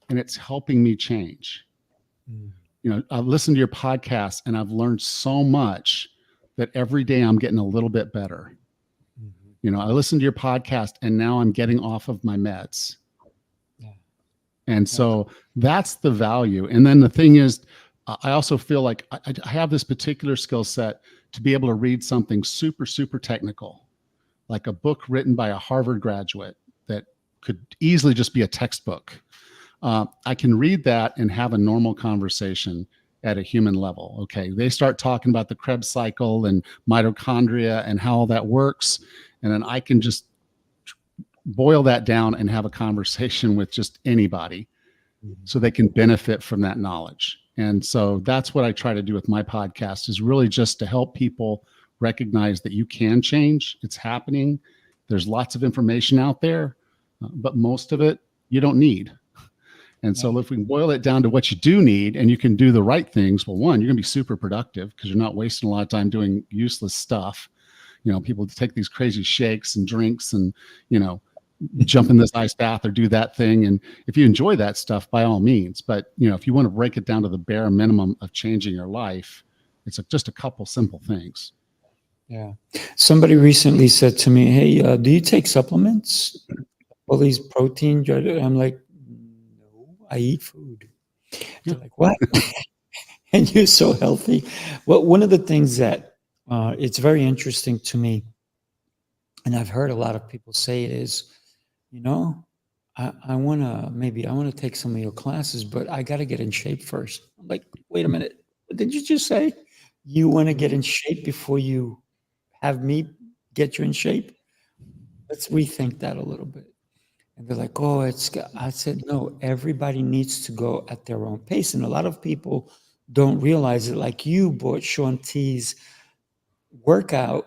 and it's helping me change. I've listened to your podcast and I've learned so much that every day I'm getting a little bit better. I listened to your podcast and now I'm getting off of my meds. And so that's the value. And then the thing is, I also feel like I have this particular skill set to be able to read something super, super technical, like a book written by a Harvard graduate that could easily just be a textbook. I can read that and have a normal conversation at a human level. Okay, they start talking about the Krebs cycle and mitochondria and how all that works. And then I can just boil that down and have a conversation with just anybody so they can benefit from that knowledge. And so that's what I try to do with my podcast, is really just to help people recognize that you can change. It's happening. There's lots of information out there, but most of it you don't need. And so if we can boil it down to what you do need and you can do the right things, well, one, you're going to be super productive because you're not wasting a lot of time doing useless stuff. People take these crazy shakes and drinks and, jump in this ice bath or do that thing. And if you enjoy that stuff, by all means. But, if you want to break it down to the bare minimum of changing your life, it's just a couple simple things. Yeah. Somebody recently said to me, hey, do you take supplements? All these protein? I'm like, no, I eat food. They're like, what? And you're so healthy. Well, one of the things that it's very interesting to me, and I've heard a lot of people say it is, I want to take some of your classes, but I got to get in shape first. I'm like, wait a minute. What did you just say? You want to get in shape before you have me get you in shape? Let's rethink that a little bit. And they're like, oh, I said, no, everybody needs to go at their own pace. And a lot of people don't realize it. Like you bought Sean T's workout.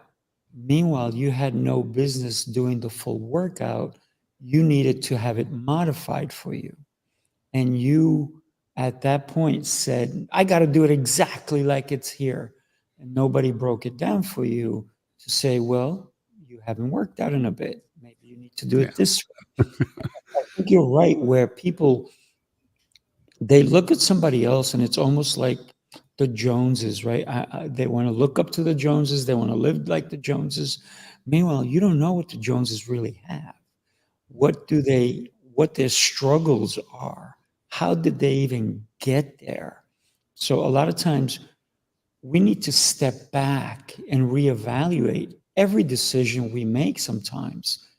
Meanwhile, you had no business doing the full workout. You needed to have it modified for you. And you, at that point, said, I got to do it exactly like it's here. And nobody broke it down for you to say, well, you haven't worked out in a bit. Maybe you need to do it this way. I think you're right, where people, they look at somebody else and it's almost like the Joneses, right? They want to look up to the Joneses. They want to live like the Joneses. Meanwhile, you don't know what the Joneses really have. What their struggles are. How did they even get there? So a lot of times we need to step back and reevaluate every decision we make sometimes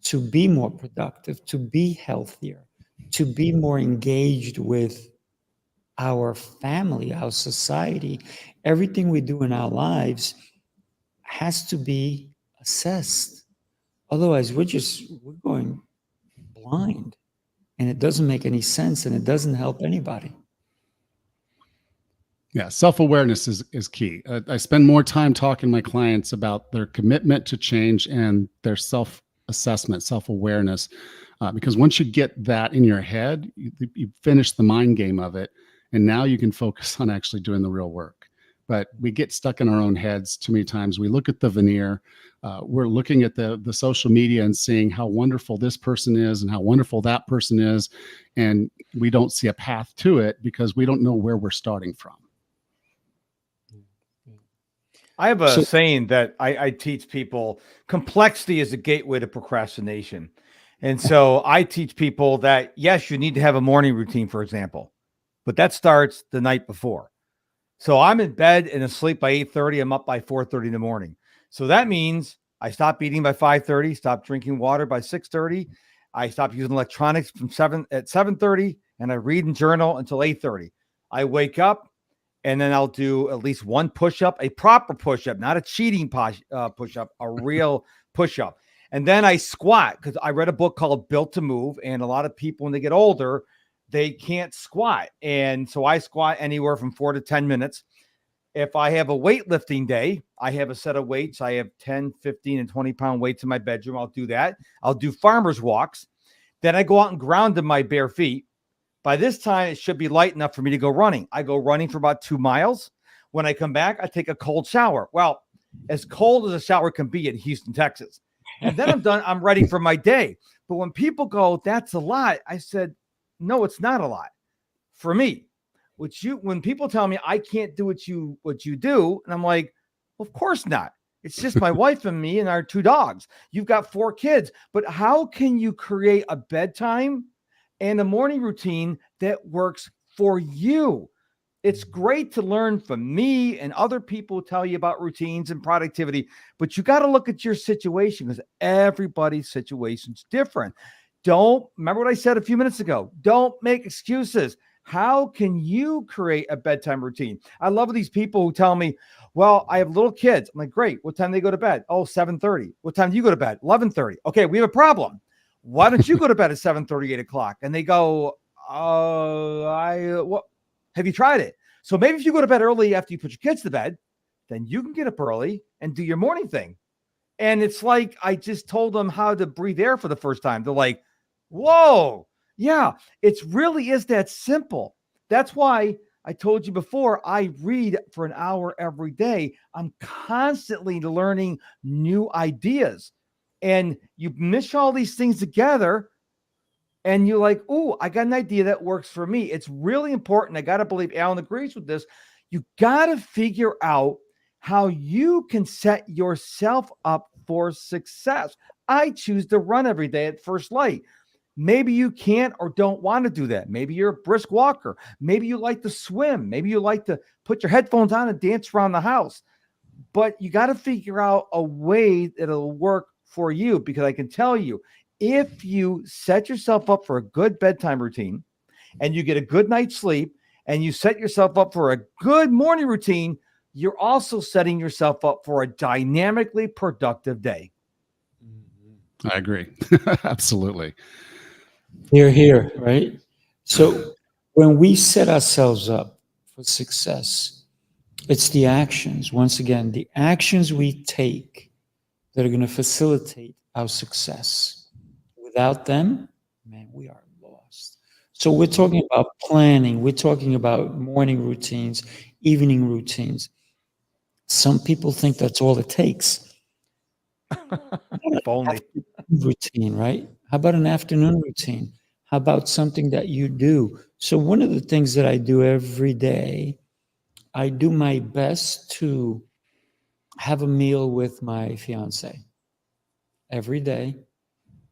to be more productive, to be healthier, to be more engaged with our family, our society. Everything we do in our lives has to be assessed. Otherwise, we're going blind, and it doesn't make any sense, and it doesn't help anybody. Yeah, self-awareness is key. I spend more time talking to my clients about their commitment to change and their self-assessment, self-awareness, because once you get that in your head, you finish the mind game of it, and now you can focus on actually doing the real work. But we get stuck in our own heads too many times. We look at the veneer. We're looking at the social media and seeing how wonderful this person is and how wonderful that person is, and we don't see a path to it because we don't know where we're starting from. I have a saying that I teach people: complexity is a gateway to procrastination. And so I teach people that, yes, you need to have a morning routine, for example, but that starts the night before. So I'm in bed and asleep by 8:30. I'm up by 4:30 in the morning. So that means I stop eating by 5:30, stop drinking water by 6:30. I stop using electronics from 7:30, and I read and journal until 8:30. I wake up, and then I'll do at least one push-up, a proper push-up, not a cheating push-up, a real push-up. And then I squat, because I read a book called Built to Move, and a lot of people, when they get older, they can't squat. And so I squat anywhere from 4 to 10 minutes. If I have a weightlifting day, I have a set of weights. I have 10, 15, and 20-pound weights in my bedroom. I'll do that. I'll do farmer's walks. Then I go out and ground in my bare feet. By this time, it should be light enough for me to go running. I go running for about 2 miles. When I come back, I take a cold shower. Well, as cold as a shower can be in Houston, Texas. And then I'm done. I'm ready for my day. But when people go, that's a lot, I said, no, it's not a lot for me. When people tell me I can't do what you do, and I'm like, well, of course not. It's just my wife and me and our 2 dogs. You've got 4 kids, but how can you create a bedtime and a morning routine that works for you? It's great to learn from me and other people who tell you about routines and productivity, but you got to look at your situation, because everybody's situation's different. Remember what I said a few minutes ago. Don't make excuses. How can you create a bedtime routine? I love these people who tell me, well, I have little kids. I'm like, great. What time do they go to bed? Oh, 7:30. What time do you go to bed? 11:30. Okay, we have a problem. Why don't you go to bed at 7:30, 8 o'clock? And they go, have you tried it? So maybe if you go to bed early after you put your kids to bed, then you can get up early and do your morning thing. And it's like, I just told them how to breathe air for the first time. They're like, whoa, yeah, it really is that simple. That's why I told you before, I read for an hour every day. I'm constantly learning new ideas. And you mish all these things together, and you're like, oh, I got an idea that works for me. It's really important. I got to believe Allan agrees with this. You got to figure out how you can set yourself up for success. I choose to run every day at first light. Maybe you can't or don't want to do that. Maybe you're a brisk walker. Maybe you like to swim. Maybe you like to put your headphones on and dance around the house. But you got to figure out a way that'll work for you, because I can tell you, if you set yourself up for a good bedtime routine and you get a good night's sleep and you set yourself up for a good morning routine, you're also setting yourself up for a dynamically productive day. I agree. Absolutely. Here, right? So when we set ourselves up for success, it's the actions, once again, the actions we take that are going to facilitate our success. Without them, man, we are lost. So we're talking about planning, we're talking about morning routines, evening routines. Some people think that's all it takes. If only. Routine, right? How about an afternoon routine? How about something that you do? So one of the things that I do every day, I do my best to have a meal with my fiance every day,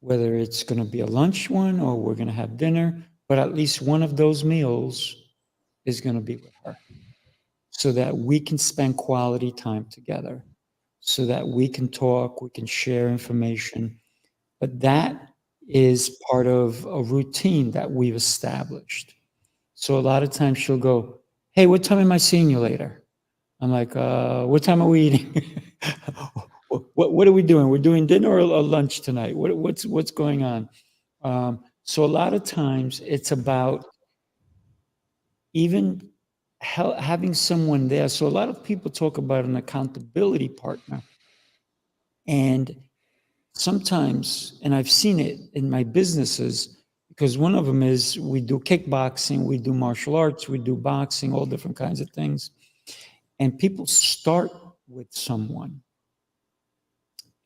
whether it's going to be a lunch one or we're going to have dinner, but at least one of those meals is going to be with her so that we can spend quality time together, so that we can talk, we can share information. But that is part of a routine that we've established. So a lot of times she'll go, "Hey, what time am I seeing you later?" I'm like, "What time are we eating? What are we doing? We're doing dinner or lunch tonight? What's going on?" So a lot of times it's about even having someone there. So a lot of people talk about an accountability partner, and sometimes, and I've seen it in my businesses, because one of them is we do kickboxing, we do martial arts, we do boxing, all different kinds of things. And people start with someone.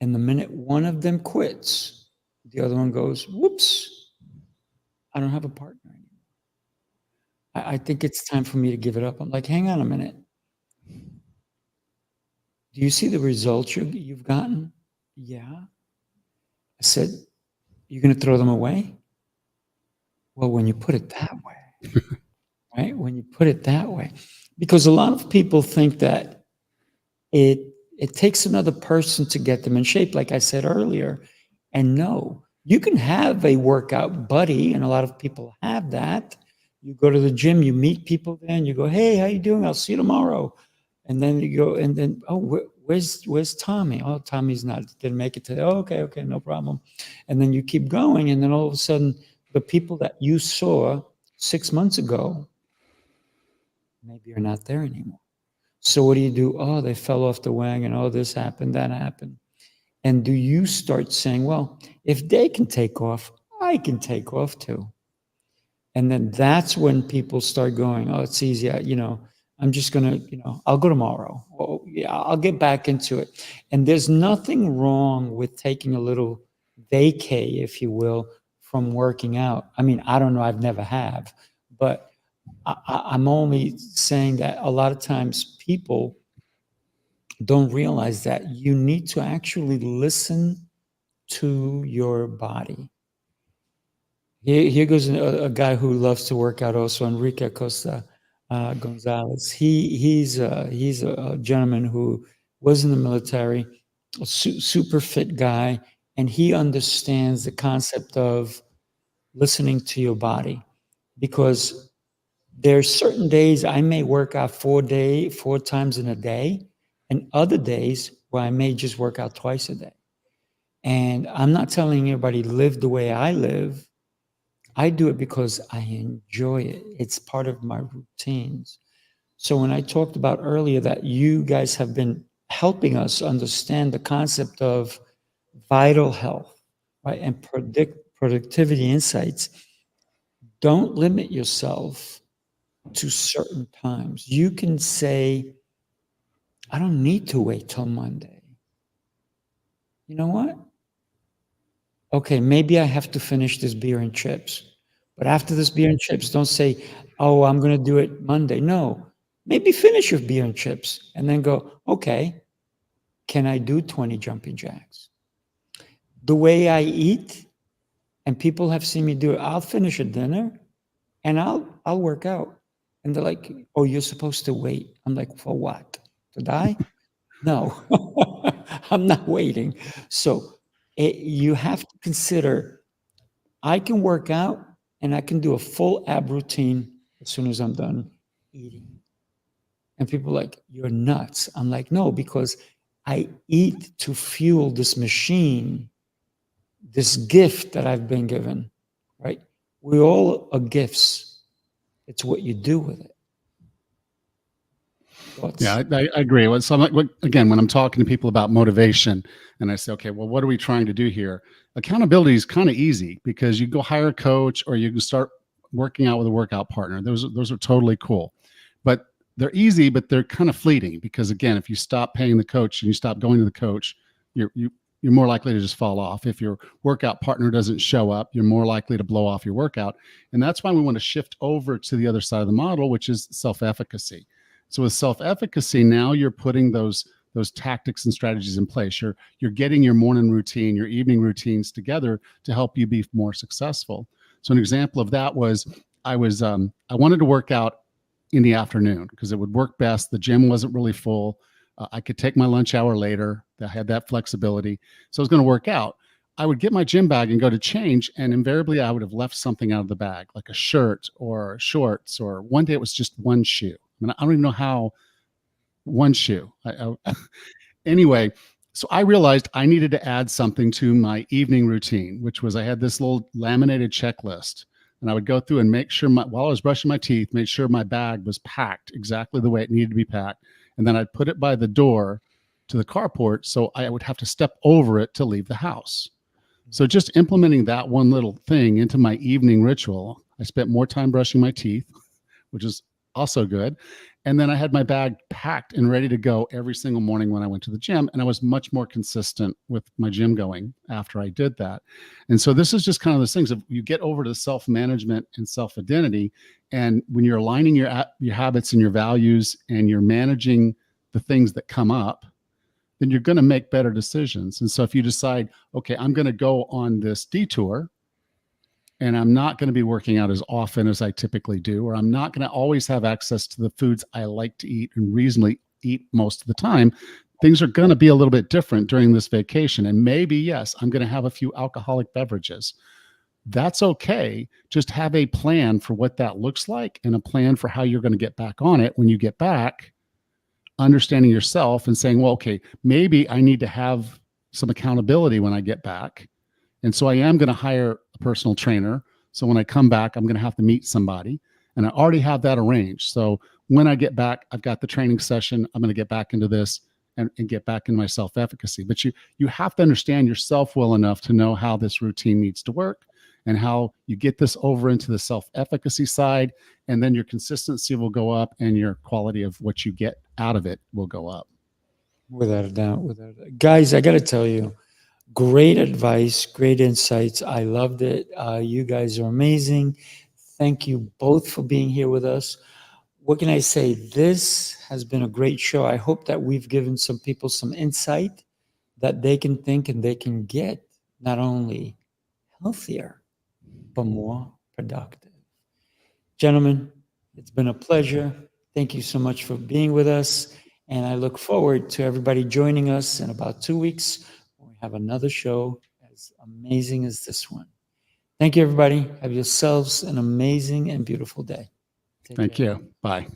And the minute one of them quits, the other one goes, "Whoops, I don't have a partner anymore. I think it's time for me to give it up." I'm like, "Hang on a minute. Do you see the results you've gotten?" "Yeah." I said, "You're going to throw them away?" "Well, when you put it that way," right? When you put it that way, because a lot of people think that it takes another person to get them in shape, like I said earlier. And no, you can have a workout buddy, and a lot of people have that. You go to the gym, you meet people there, and you go, "Hey, how you doing? I'll see you tomorrow." And then you go, and then, "Oh, where's Tommy?" "Oh, Tommy's not, didn't make it today." "Oh, okay, no problem." And then you keep going, and then all of a sudden, the people that you saw 6 months ago, maybe are not there anymore. So what do? "Oh, they fell off the wagon. Oh, this happened, that happened." And do you start saying, "Well, if they can take off, I can take off too." And then that's when people start going, "Oh, it's easy. I'm just going to, I'll go tomorrow. Oh, yeah, I'll get back into it." And there's nothing wrong with taking a little vacay, if you will, from working out. I mean, I don't know. I've never have, but I'm only saying that a lot of times people don't realize that you need to actually listen to your body. Here goes a guy who loves to work out also, Enrique Costa Gonzalez. He's a gentleman who was in the military, a super fit guy, and he understands the concept of listening to your body, because there's certain days I may work out 4 times in a day, and other days where I may just work out twice a day. And I'm not telling anybody live the way I live. I do it because I enjoy it. It's part of my routines. So when I talked about earlier that you guys have been helping us understand the concept of vital health, right, and productivity insights, don't limit yourself to certain times. You can say, "I don't need to wait till Monday. You know what? Okay, maybe I have to finish this beer and chips. But after this beer and chips, don't say, 'Oh, I'm going to do it Monday.' No, maybe finish your beer and chips and then go, 'Okay, can I do 20 jumping jacks?' The way I eat, and people have seen me do it, I'll finish a dinner and I'll work out." And they're like, "Oh, you're supposed to wait." I'm like, "For what? To die?" No, I'm not waiting. So You have to consider, I can work out and I can do a full ab routine as soon as I'm done eating. And people are like, you're nuts. I'm like, no, because I eat to fuel this machine, this gift that I've been given, right? We all are gifts. It's what you do with it. Thoughts? Yeah, I agree. Again, when I'm talking to people about motivation and I say, okay, well, what are we trying to do here? Accountability is kind of easy because you go hire a coach or you can start working out with a workout partner. Those are totally cool. But they're easy, but they're kind of fleeting because, again, if you stop paying the coach and you stop going to the coach, you're more likely to just fall off. If your workout partner doesn't show up, you're more likely to blow off your workout. And that's why we want to shift over to the other side of the model, which is self-efficacy. So with self-efficacy, now you're putting those tactics and strategies in place. You're getting your morning routine, your evening routines together to help you be more successful. So an example of that was I wanted to work out in the afternoon because it would work best. The gym wasn't really full. I could take my lunch hour later. I had that flexibility. So I was going to work out. I would get my gym bag and go to change, and invariably I would have left something out of the bag, like a shirt or shorts, or one day it was just one shoe. I mean, I don't even know how one shoe. Anyway, so I realized I needed to add something to my evening routine, which was I had this little laminated checklist, and I would go through and make sure while I was brushing my teeth, make sure my bag was packed exactly the way it needed to be packed. And then I'd put it by the door to the carport, so I would have to step over it to leave the house. So just implementing that one little thing into my evening ritual, I spent more time brushing my teeth, which is also good. And then I had my bag packed and ready to go every single morning when I went to the gym. And I was much more consistent with my gym going after I did that. And so this is just kind of those things of you get over to self-management and self-identity. And when you're aligning your habits and your values and you're managing the things that come up, then you're going to make better decisions. And so if you decide, okay, I'm going to go on this detour and I'm not going to be working out as often as I typically do, or I'm not going to always have access to the foods I like to eat and reasonably eat most of the time, things are going to be a little bit different during this vacation. And maybe, yes, I'm going to have a few alcoholic beverages. That's okay. Just have a plan for what that looks like and a plan for how you're going to get back on it when you get back, understanding yourself and saying, well, okay, maybe I need to have some accountability when I get back. And so I am going to hire a personal trainer. So when I come back, I'm going to have to meet somebody. And I already have that arranged. So when I get back, I've got the training session. I'm going to get back into this and get back into my self-efficacy. But you have to understand yourself well enough to know how this routine needs to work and how you get this over into the self-efficacy side. And then your consistency will go up and your quality of what you get out of it will go up. Without a doubt. Guys, I got to tell you, great advice, great insights. I loved it. You guys are amazing. Thank you both for being here with us. What can I say? This has been a great show. I hope that we've given some people some insight that they can think and they can get not only healthier, but more productive. Gentlemen, it's been a pleasure. Thank you so much for being with us. And I look forward to everybody joining us in about 2 weeks. We have another show as amazing as this one. Thank you, everybody. Have yourselves an amazing and beautiful day. Thank you. Bye.